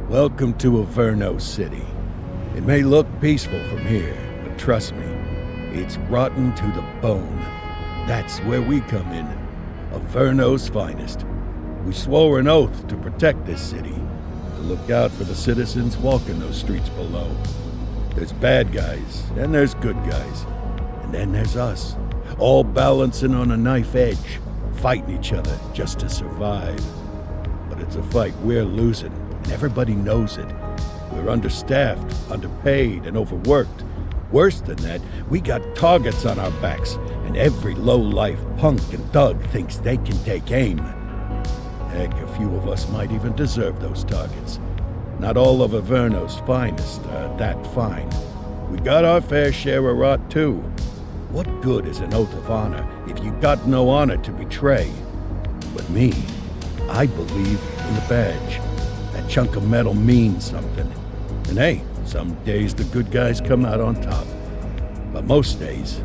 Welcome to Averno City. It may look peaceful from here, but trust me, it's rotten to the bone. That's where we come in. Averno's finest. We swore an oath to protect this city, to look out for the citizens walking those streets below. There's bad guys, and there's good guys. And then there's us, all balancing on a knife edge, fighting each other just to survive. But it's a fight we're losing, and everybody knows it. We're understaffed, underpaid, and overworked. Worse than that, we got targets on our backs, and every low-life punk and thug thinks they can take aim. Heck, a few of us might even deserve those targets. Not all of Averno's finest are that fine. We got our fair share of rot, too. What good is an oath of honor if you got no honor to betray? But me, I believe in the badge. That chunk of metal means something. And hey, some days the good guys come out on top. But most days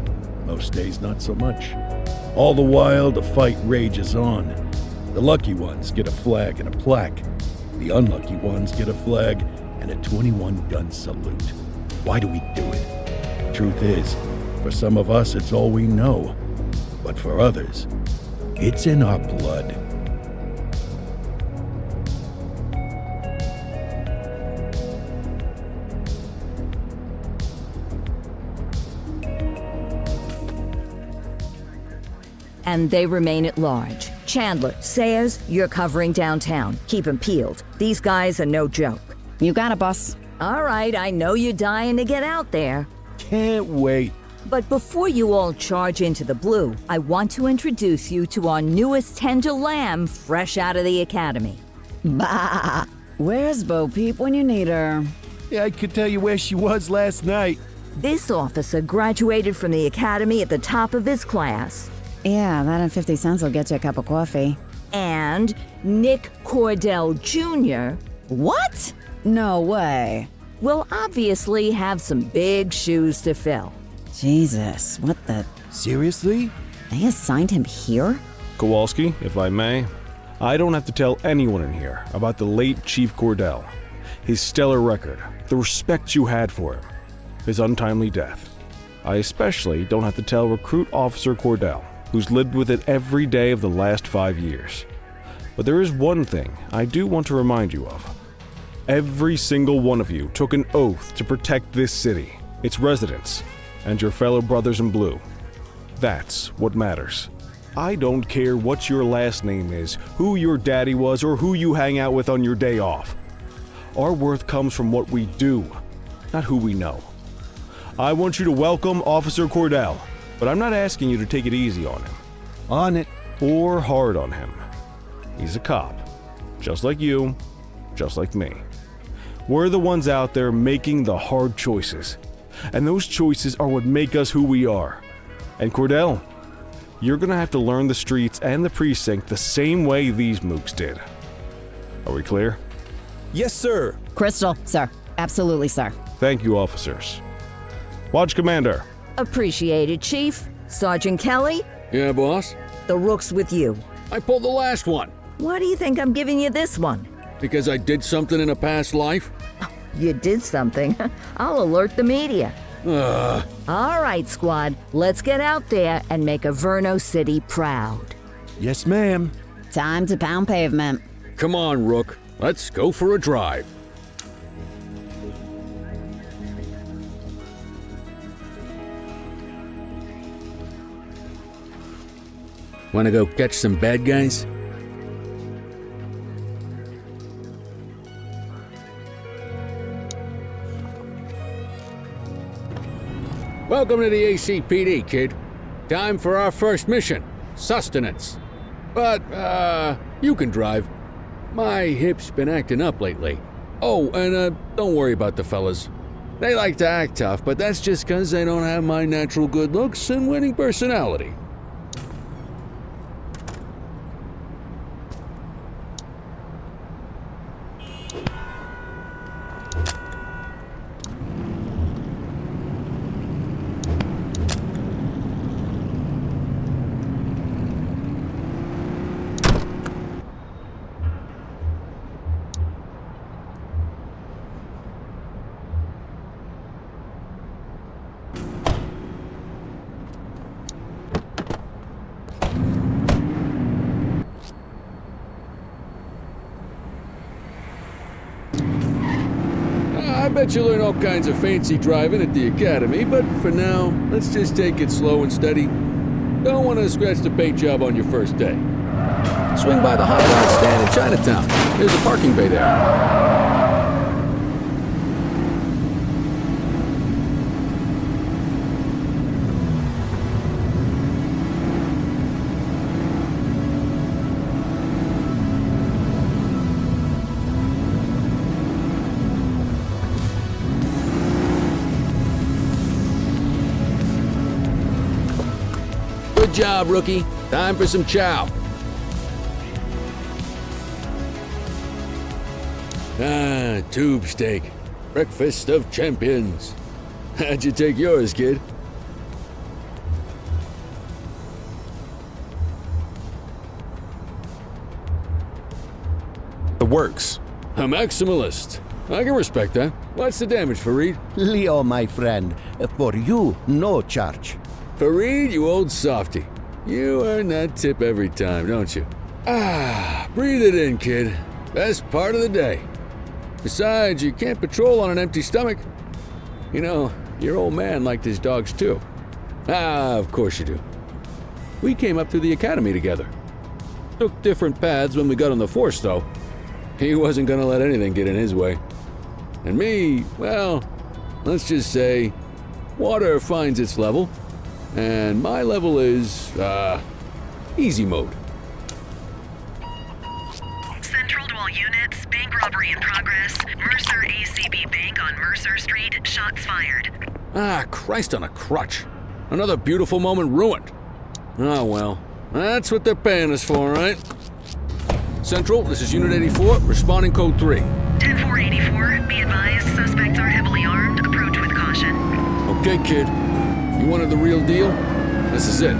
not so much. All the while, the fight rages on. The lucky ones get a flag and a plaque. The unlucky ones get a flag and a 21-gun salute. Why do we do it? Truth is, for some of us, it's all we know. But for others, it's in our blood. And they remain at large. Chandler, Sayers, you're covering downtown. Keep 'em peeled. These guys are no joke. You got it, boss. All right, I know you're dying to get out there. Can't wait. But before you all charge into the blue, I want to introduce you to our newest tender lamb fresh out of the academy. Bah! Where's Bo Peep when you need her? Yeah, I could tell you where she was last night. This officer graduated from the academy at the top of his class. Yeah, that and 50 cents will get you a cup of coffee. And Nick Cordell Jr. What? No way. will obviously have some big shoes to fill. Jesus, what the... Seriously? They assigned him here? Kowalski, if I may, I don't have to tell anyone in here about the late Chief Cordell, his stellar record, the respect you had for him, his untimely death. I especially don't have to tell Recruit Officer Cordell, who's lived with it every day of the last 5 years. But there is one thing I do want to remind you of. Every single one of you took an oath to protect this city, its residents, and your fellow brothers in blue. That's what matters. I don't care what your last name is, who your daddy was, or who you hang out with on your day off. Our worth comes from what we do, not who we know. I want you to welcome Officer Cordell, but I'm not asking you to take it easy on him. On it. Or hard on him. He's a cop, just like you, just like me. We're the ones out there making the hard choices, and those choices are what make us who we are. And Cordell, you're gonna have to learn the streets and the precinct the same way these mooks did. Are we clear? Yes, sir. Crystal, sir. Absolutely, sir. Thank you, officers. Watch Commander. Appreciated, Chief. Sergeant Kelly, Yeah, boss? the rook's with you. I pulled the last one. Why do you think I'm giving you this one? Because I did something in a past life? You did something. I'll alert the media. Ugh. All right, squad. Let's get out there and make Averno City proud. Yes, ma'am. Time to pound pavement. Come on, Rook. Let's go for a drive. Wanna go catch some bad guys? Welcome to the ACPD, kid. Time for our first mission, sustenance. But, you can drive. My hip's been acting up lately. Oh, and, don't worry about the fellas. They like to act tough, but that's just 'cause they don't have my natural good looks and winning personality. I bet you learn all kinds of fancy driving at the academy, but for now, let's just take it slow and steady. Don't want to scratch the paint job on your first day. Swing by the hot dog stand in Chinatown. There's a parking bay there. Good job, rookie. Time for some chow. Ah, tube steak. Breakfast of champions. How'd you take yours, kid? The works. A maximalist. I can respect that. What's the damage, Fareed? Leo, my friend, for you, no charge. Fareed, you old softy. You earn that tip every time, don't you? Ah, breathe it in, kid. Best part of the day. Besides, you can't patrol on an empty stomach. You know, your old man liked his dogs too. Ah, of course you do. We came up through the academy together. Took different paths when we got on the force, though. He wasn't gonna let anything get in his way. And me, well, let's just say, water finds its level, and my level is, easy mode. Central to all units, bank robbery in progress. Mercer ACB Bank on Mercer Street, shots fired. Ah, Christ on a crutch. Another beautiful moment ruined. Oh well, that's what they're paying us for, right? Central, this is Unit 84, responding code 3. 10-484, be advised, suspects are heavily armed, approach with caution. Okay, kid. You wanted the real deal? This is it.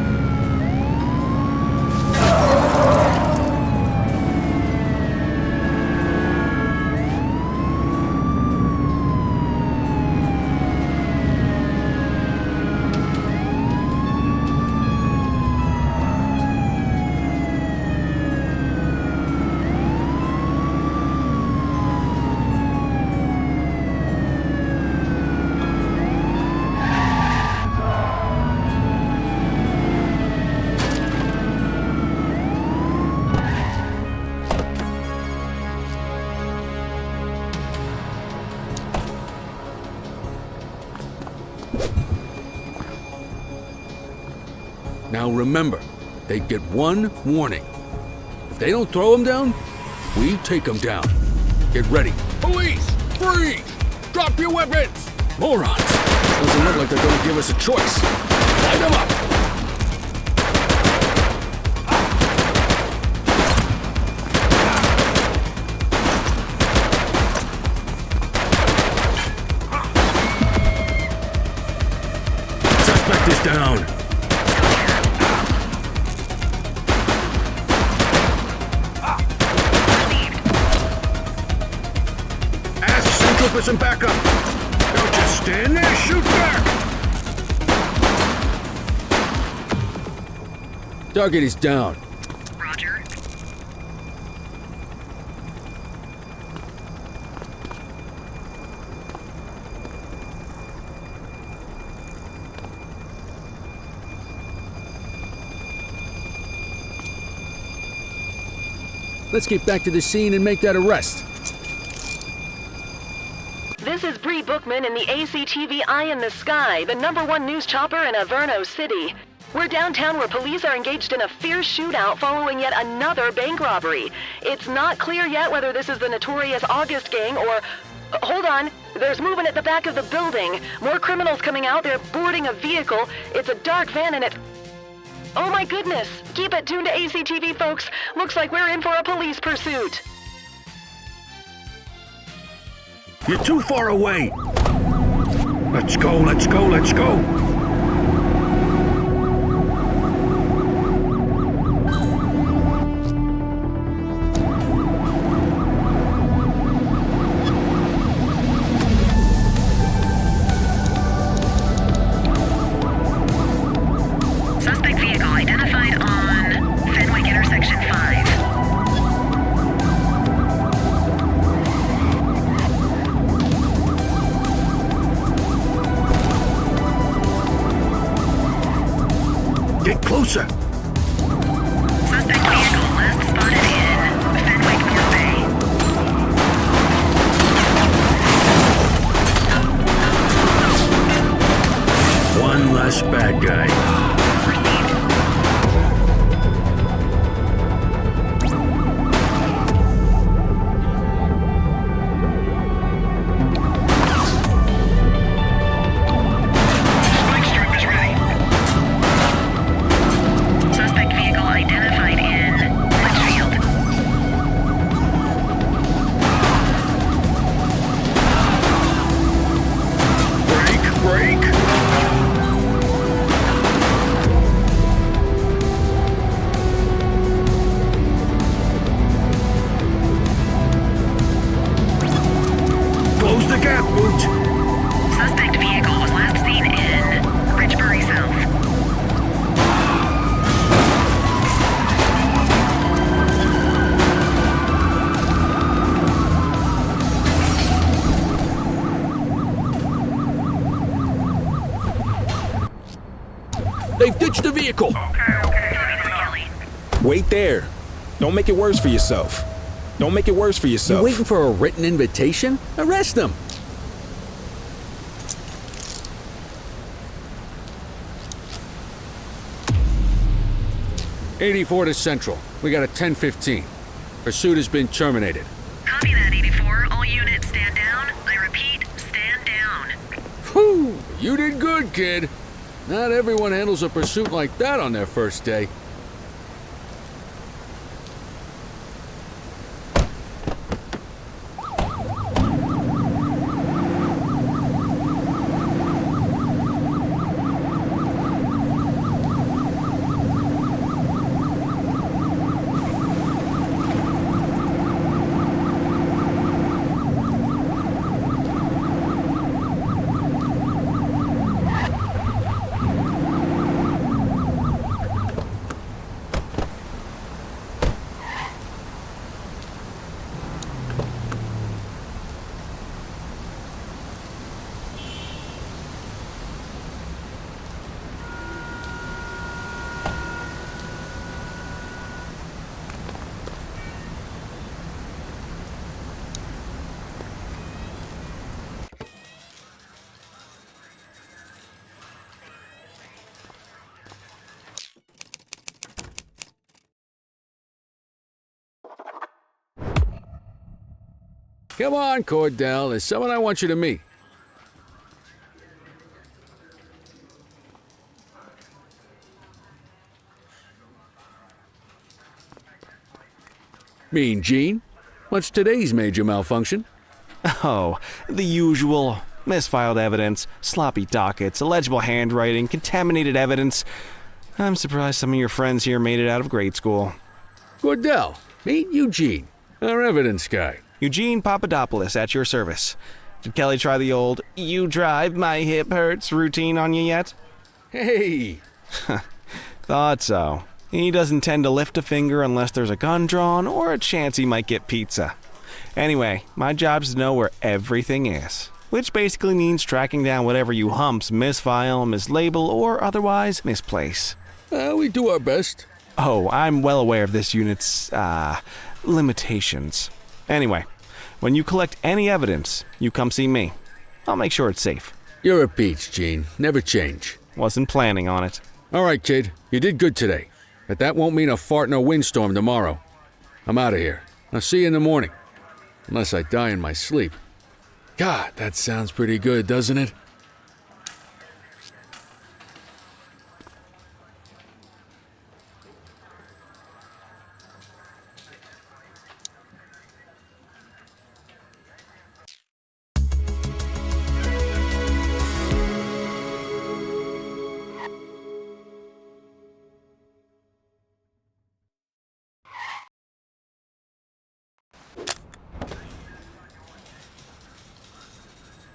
Now remember, they get one warning. If they don't throw them down, we take them down. Get ready. Police! Freeze! Drop your weapons! Morons! Doesn't look like they're gonna give us a choice. Light them up! Suspect is down. For some backup. Don't just stand there, shoot back! Target is down. Roger. Let's get back to the scene and make that arrest. This is Bree Bookman in the ACTV Eye in the Sky, the #1 news chopper in Averno City. We're downtown where police are engaged in a fierce shootout following yet another bank robbery. It's not clear yet whether this is the notorious August gang or... hold on, there's movement at the back of the building. More criminals coming out, they're boarding a vehicle. It's a dark van and it... oh my goodness! Keep it tuned to ACTV, folks. Looks like we're in for a police pursuit. You're too far away. Let's go, let's go, let's go. Suspect vehicle identified on Fenwick Intersection 5. closer. Suspect vehicle last spotted in Fenwick North Bay. One less bad guy. Received. Spike strip is ready. Suspect vehicle identified in Litchfield. Break. Close the gap, Boot. Suspect vehicle was last seen in Ridgebury South. They've ditched the vehicle. Kelly. Wait there. Don't make it worse for yourself. Don't make it worse for You yourself. waiting for a written invitation? Arrest them. '84 to Central. We got a 10:15. Pursuit has been terminated. Copy that, 84. All units stand down. I repeat, stand down. Whew! You did good, kid. Not everyone handles a pursuit like that on their first day. Come on, Cordell. There's someone I want you to meet. Mean Gene? What's today's major malfunction? Oh, the usual. Misfiled evidence, sloppy dockets, illegible handwriting, contaminated evidence. I'm surprised some of your friends here made it out of grade school. Cordell, meet Eugene, our evidence guy. Eugene Papadopoulos at your service. Did Kelly try the old, "you drive, my hip hurts" routine on you yet? Hey! Thought so. He doesn't tend to lift a finger unless there's a gun drawn or a chance he might get pizza. Anyway, my job's to know where everything is, which basically means tracking down whatever you humps misfile, mislabel, or otherwise misplace. We do our best. Oh, I'm well aware of this unit's, limitations. Anyway, when you collect any evidence, you come see me. I'll make sure it's safe. You're a peach, Gene. Never change. Wasn't planning on it. All right, kid. You did good today. But that won't mean a fart in a windstorm tomorrow. I'm out of here. I'll see you in the morning. Unless I die in my sleep. God, that sounds pretty good, doesn't it?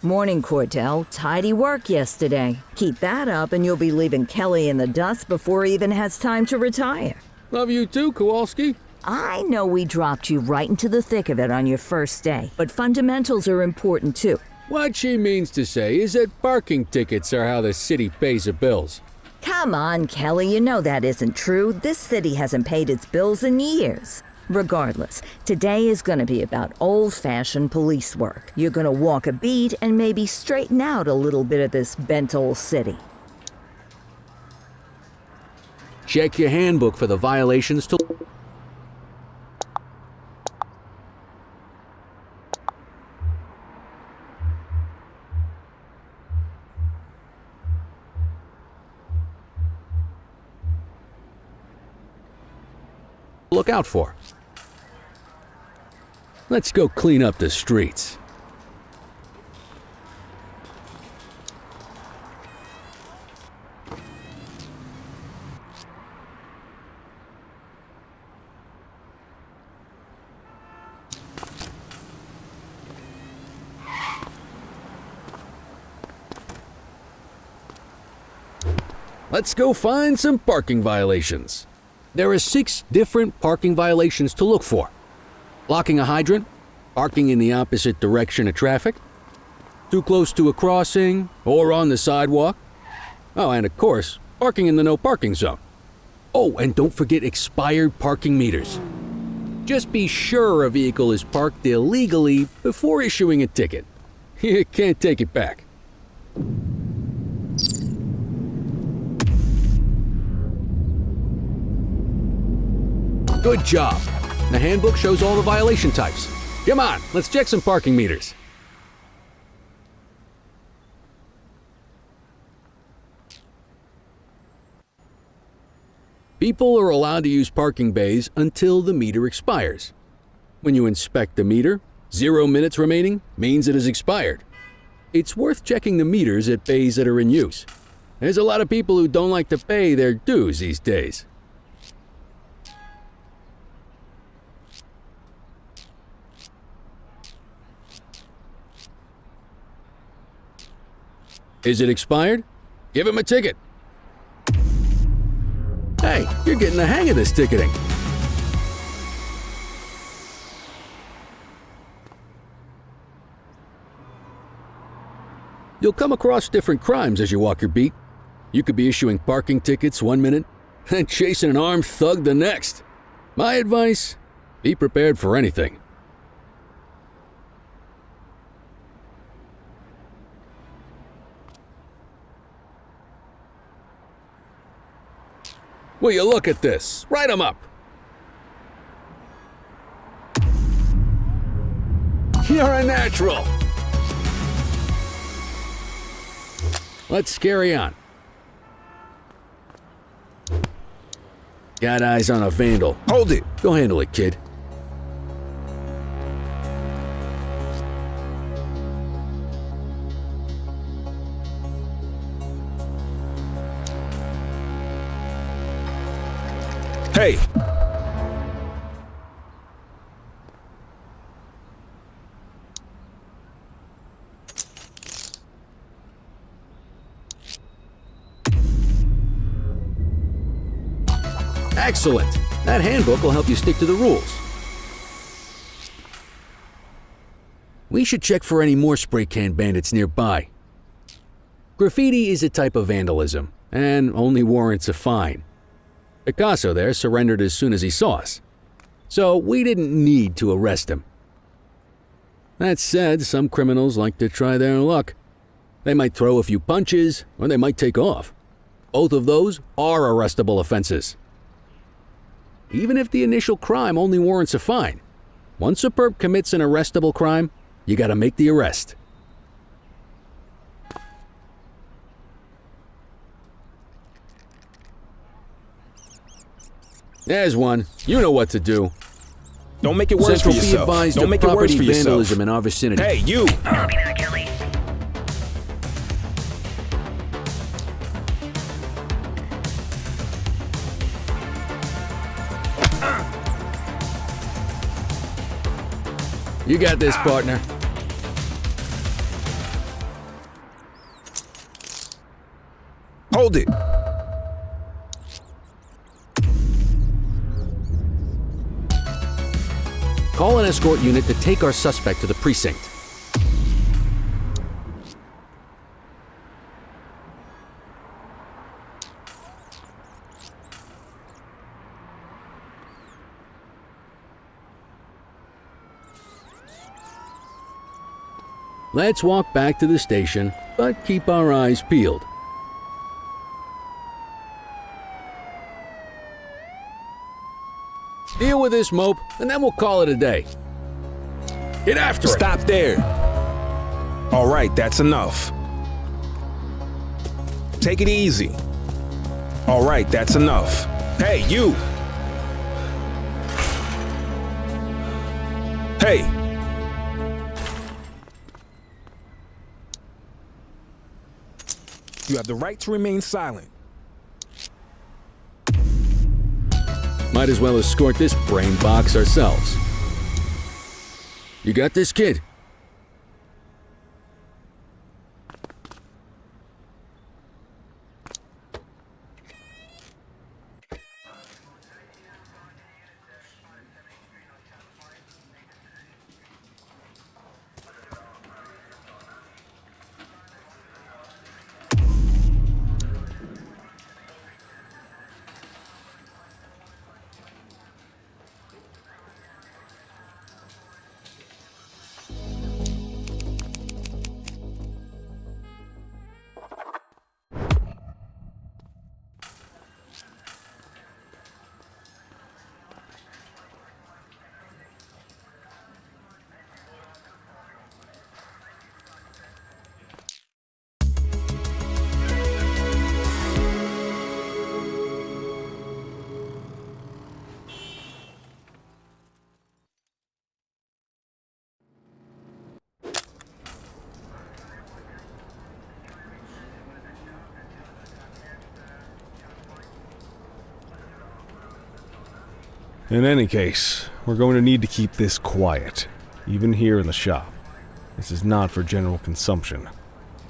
Morning, Cordell. Tidy work yesterday. Keep that up and you'll be leaving Kelly in the dust before he even has time to retire. Love you too, Kowalski. I know we dropped you right into the thick of it on your first day, but fundamentals are important too. What she means to say is that parking tickets are how the city pays the bills. Come on, Kelly, you know that isn't true. This city hasn't paid its bills in years. Regardless, today is gonna be about old-fashioned police work. You're gonna walk a beat and maybe straighten out a little bit of this bent old city. Check your handbook for the violations to look out for. Let's go clean up the streets. Let's go find some parking violations. There are 6 different parking violations to look for. Blocking a hydrant, parking in the opposite direction of traffic, too close to a crossing or on the sidewalk. Oh, and of course, parking in the no parking zone. Oh, and don't forget expired parking meters. Just be sure a vehicle is parked illegally before issuing a ticket. You can't take it back. Good job. The handbook shows all the violation types. Come on, let's check some parking meters. People are allowed to use parking bays until the meter expires. When you inspect the meter, 0 minutes remaining means it is expired. It's worth checking the meters at bays that are in use. There's a lot of people who don't like to pay their dues these days. Is it expired? Give him a ticket. Hey, you're getting the hang of this ticketing. You'll come across different crimes as you walk your beat. You could be issuing parking tickets 1 minute and chasing an armed thug the next. My advice, be prepared for anything. Will you look at this? Write 'em up. You're a natural. Let's carry on. Got eyes on a vandal. Hold it. Go handle it, kid. Hey, Excellent. That handbook will help you stick to the rules. We should check for any more spray can bandits nearby. Graffiti is a type of vandalism and only warrants a fine. Picasso there surrendered as soon as he saw us, so we didn't need to arrest him. That said, some criminals like to try their luck. They might throw a few punches, or they might take off. Both of those are arrestable offenses. Even if the initial crime only warrants a fine, once a perp commits an arrestable crime, you gotta make the arrest. There's one. You know what to do. don't make it worse Central for be yourself. advised Don't of make it worse property for yourself. vandalism in our vicinity. Hey, you. Copy that, Kelly. You got this, partner. Hold it. Call an escort unit to take our suspect to the precinct. Let's walk back to the station, but keep our eyes peeled. Deal with this mope, and then we'll call it a day. Get after it! Stop there. All right, that's enough. Take it easy. All right, that's enough. Hey, you! Hey! You have the right to remain silent. Might as well escort this brain box ourselves. You got this, kid? In any case, we're going to need to keep this quiet, even here in the shop. This is not for general consumption.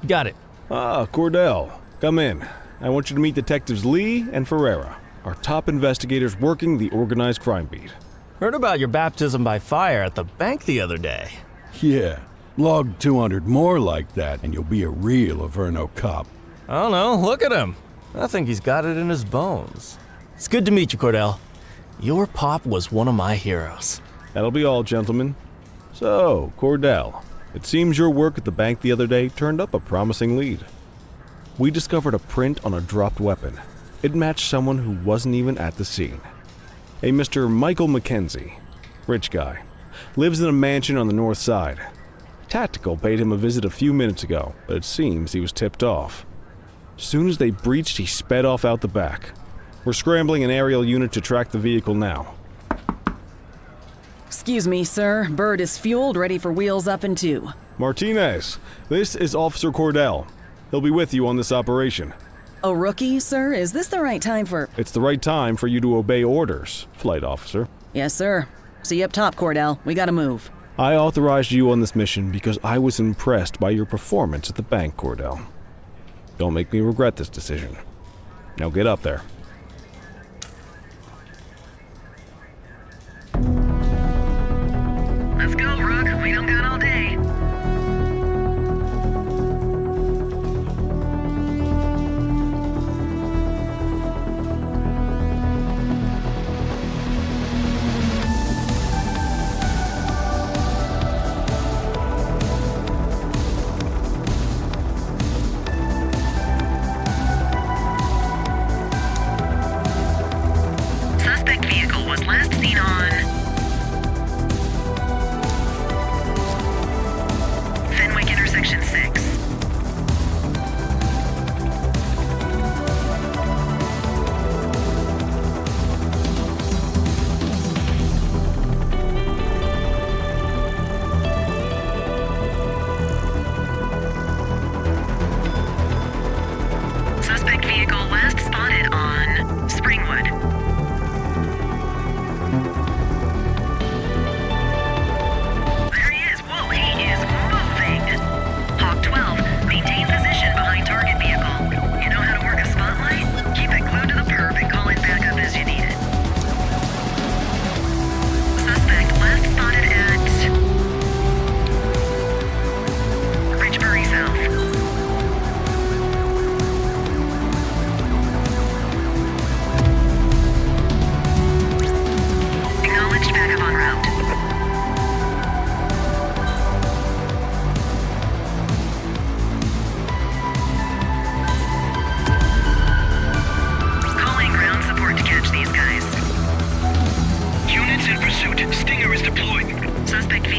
Got it. Ah, Cordell, come in. I want you to meet Detectives Lee and Ferreira, our top investigators working the organized crime beat. Heard about your baptism by fire at the bank the other day. Yeah, log 200 more like that and you'll be a real Averno cop. I don't know, look at him. I think he's got it in his bones. It's good to meet you, Cordell. Your pop was one of my heroes. That'll be all, gentlemen. So, Cordell, it seems your work at the bank the other day turned up a promising lead. We discovered a print on a dropped weapon. It matched someone who wasn't even at the scene. A Mr. Michael Mackenzie, rich guy, lives in a mansion on the north side. Tactical paid him a visit a few minutes ago, but it seems he was tipped off. Soon as they breached, he sped off out the back. We're scrambling an aerial unit to track the vehicle now. Excuse me, sir. Bird is fueled, ready for wheels up in 2. Martinez, this is Officer Cordell. He'll be with you on this operation. A rookie, sir? Is this the right time for... It's the right time for you to obey orders, Flight Officer. Yes, sir. See you up top, Cordell. We gotta move. I authorized you on this mission because I was impressed by your performance at the bank, Cordell. Don't make me regret this decision. Now get up there. Let's go, Rook. We don't got all day. Suspect vehicle was last seen on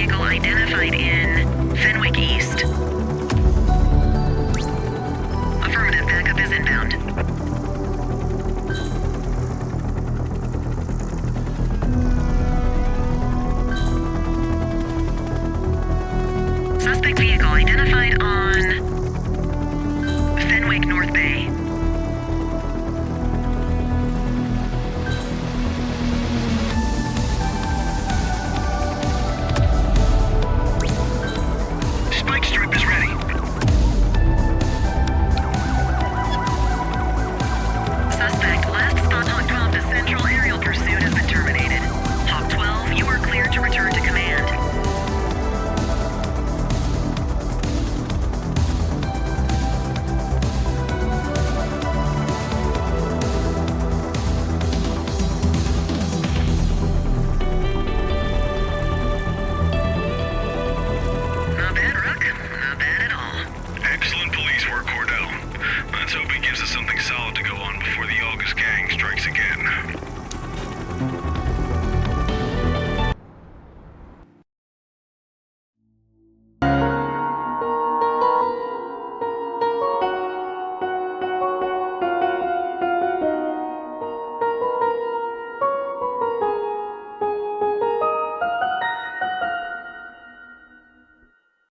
vehicle identified in Fenwick East. Affirmative, backup is inbound. Suspect vehicle identified on Fenwick North Bay. Spike strip is ready. Suspect last spot on compass central aerial pursuit has been terminated. Hawk 12, you are cleared to return to command. Not bad, Rook. Not bad at all. Excellent police work, Cordell. Let's hope it gives us something solid to go on before the August gang strikes again.